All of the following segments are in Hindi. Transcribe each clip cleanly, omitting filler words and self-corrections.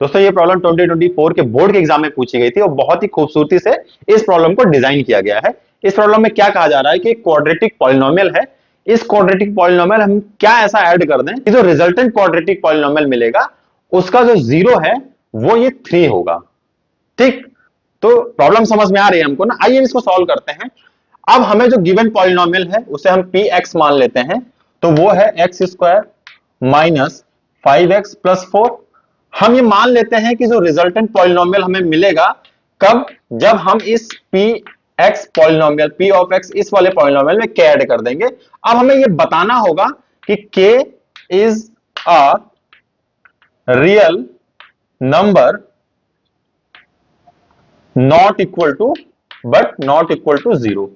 दोस्तों ये प्रॉब्लम 2024 के बोर्ड के एग्जाम में पूछी गई थी और बहुत ही खूबसूरती से इस प्रॉब्लम को डिजाइन किया गया है। इस प्रॉब्लम में क्या कहा जा रहा है कि क्वाड्रेटिक पॉलिनोमियल है। इस क्वाड्रेटिक पॉलिनोमियल हम क्या ऐसा ऐड कर दें कि जो रिजल्टेंट क्वाड्रेटिक पॉलिनोमियल मिलेगा उसका जो जीरो है वो ये 3 होगा। ठीक, तो प्रॉब्लम समझ में आ रही है हमको ना। आइए इसको सॉल्व करते हैं। अब हमें जो गिवन पॉलिनोमियल है उसे हम पी एक्स मान लेते हैं, तो वो है x square minus 5x plus 4। हम ये मान लेते हैं कि जो रिजल्टेंट पॉलिनोमियल हमें मिलेगा कब, जब हम इस P x polynomial P of x इस वाले पॉलिनोमियल में के ऐड कर देंगे। अब हमें ये बताना होगा कि k is a real number not equal to but not equal to zero.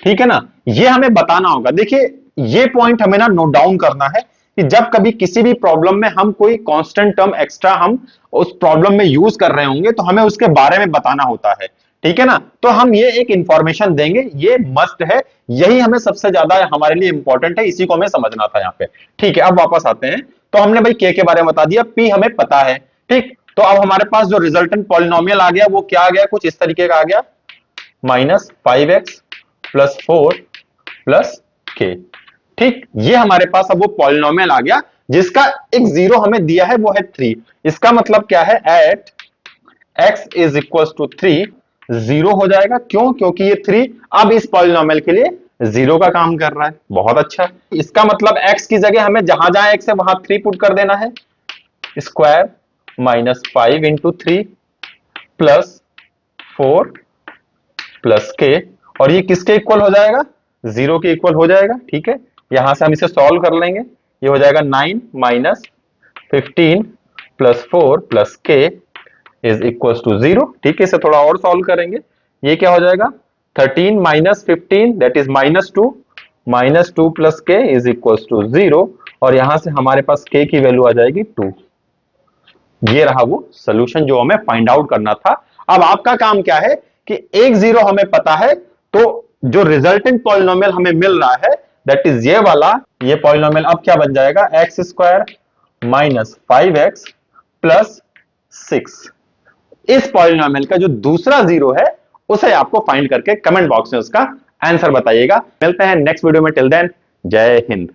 ठीक है ना, ये हमें बताना होगा। देखिए ये पॉइंट हमें ना नोट डाउन करना है कि जब कभी किसी भी प्रॉब्लम में हम कोई कांस्टेंट टर्म एक्स्ट्रा हम उस प्रॉब्लम में यूज कर रहे होंगे तो हमें उसके बारे में बताना होता है। ठीक है ना, तो हम ये एक इंफॉर्मेशन देंगे, ये मस्ट है, यही हमें सबसे ज्यादा हमारे लिए इंपॉर्टेंट है, इसी को हमें समझना था यहाँ पे। ठीक है, अब वापस आते हैं। तो हमने भाई के बारे में बता दिया, पी हमें पता है। ठीक, तो अब हमारे पास जो रिजल्टेंट पॉलिनोमियल आ गया वो क्या आ गया, कुछ इस तरीके का आ गया, माइनस 5x प्लस 4 प्लस के। ठीक, ये हमारे पास अब वो पॉलिनोमियल आ गया जिसका एक जीरो हमें दिया है, वो है 3। इसका मतलब क्या है, at x is equal to 3 zero हो जाएगा। क्यों, क्योंकि ये 3 अब इस पॉलिनोमियल के लिए जीरो का काम कर रहा है। बहुत अच्छा, इसका मतलब x की जगह हमें जहां जहां x है वहां 3 पुट कर देना है। Square minus 5 into 3 plus 4 plus के, और ये किसके इक्वल हो जाएगा, जीरो के इक्वल हो जाएगा। ठीक है, यहां से हम इसे सॉल्व कर लेंगे, ये हो जाएगा 9 माइनस 15 प्लस 4 प्लस के इज इक्वल टू जीरो। ठीक है, इसे थोड़ा और सॉल्व करेंगे, ये क्या हो जाएगा, 13 minus 15 that is minus two plus के इज इक्वल टू जीरो, और यहां से हमारे पास के की वैल्यू आ जाएगी 2। ये रहा वो सोल्यूशन जो हमें फाइंड आउट करना था। अब आपका काम क्या है कि एक जीरो हमें पता है, तो जो रिजल्टेंट पॉलिनोमियल हमें मिल रहा है दैट इज ये वाला, ये पॉलिनोमियल अब क्या बन जाएगा, x square minus 5x plus 6। इस पॉलिनोमियल का जो दूसरा जीरो है उसे आपको फाइंड करके कमेंट बॉक्स में उसका आंसर बताइएगा। मिलते हैं नेक्स्ट वीडियो में, टिल देन जय हिंद।